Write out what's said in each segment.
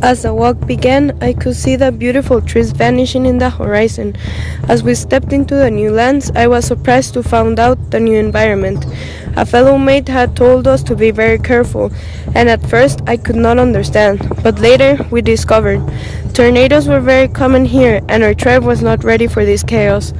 As the walk began, I could see the beautiful trees vanishing in the horizon. As we stepped into the new lands, I was surprised to find out the new environment. A fellow mate had told us to be very careful, and at first I could not understand, but later we discovered. Tornadoes were very common here, and our tribe was not ready for this chaos.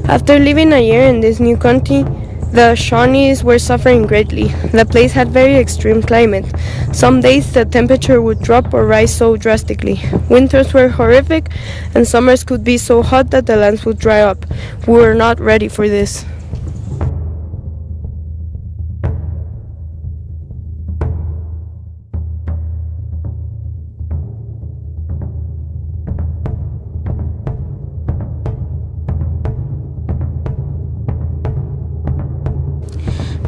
After living a year in this new country, the Shawnees were suffering greatly. The place had very extreme climate. Some days the temperature would drop or rise so drastically. Winters were horrific, and summers could be so hot that the lands would dry up. We were not ready for this.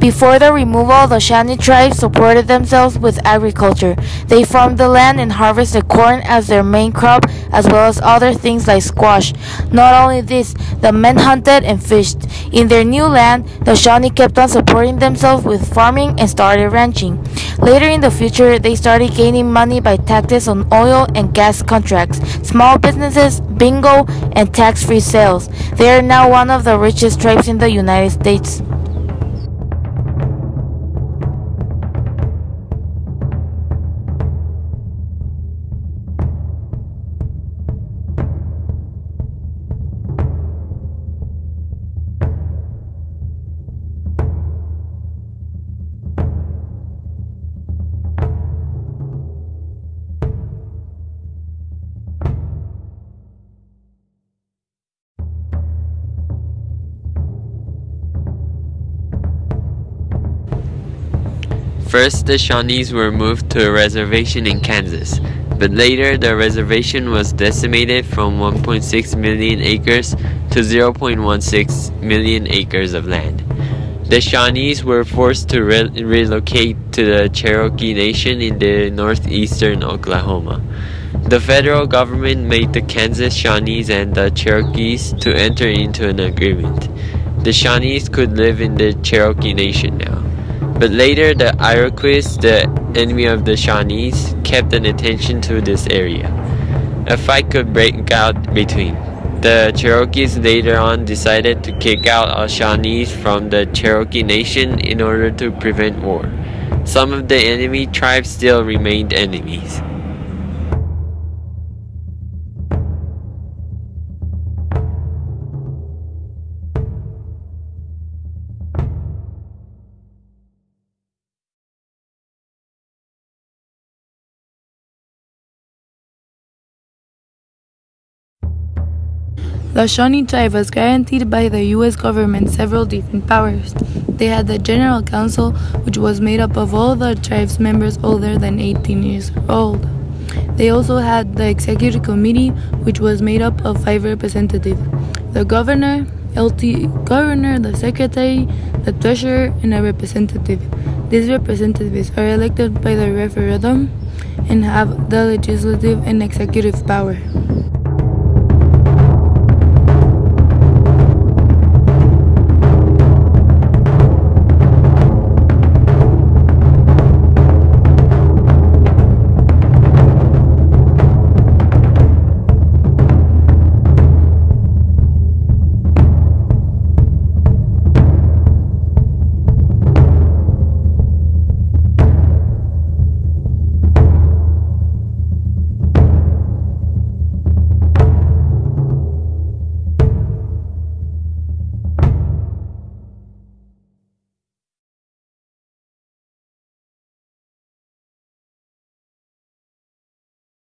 Before the removal, the Shawnee Tribe supported themselves with agriculture. They farmed the land and harvested corn as their main crop, as well as other things like squash. Not only this, the men hunted and fished. In their new land, the Shawnee kept on supporting themselves with farming and started ranching. Later in the future, they started gaining money by taxes on oil and gas contracts, small businesses, bingo, and tax-free sales. They are now one of the richest tribes in the United States. First, the Shawnees were moved to a reservation in Kansas, but later the reservation was decimated from 1.6 million acres to 0.16 million acres of land. The Shawnees were forced to relocate to the Cherokee Nation in the northeastern Oklahoma. The federal government made the Kansas Shawnees and the Cherokees to enter into an agreement. The Shawnees could live in the Cherokee Nation now. But later, the Iroquois, the enemy of the Shawnees, kept an attention to this area. A fight could break out between. The Cherokees later on decided to kick out all Shawnees from the Cherokee Nation in order to prevent war. Some of the enemy tribes still remained enemies. The Shawnee Tribe was guaranteed by the U.S. government several different powers. They had the General Council, which was made up of all the tribe's members older than 18 years old. They also had the Executive Committee, which was made up of 5 representatives: the Governor, Governor, the Secretary, the Treasurer, and a representative. These representatives are elected by the referendum and have the legislative and executive power.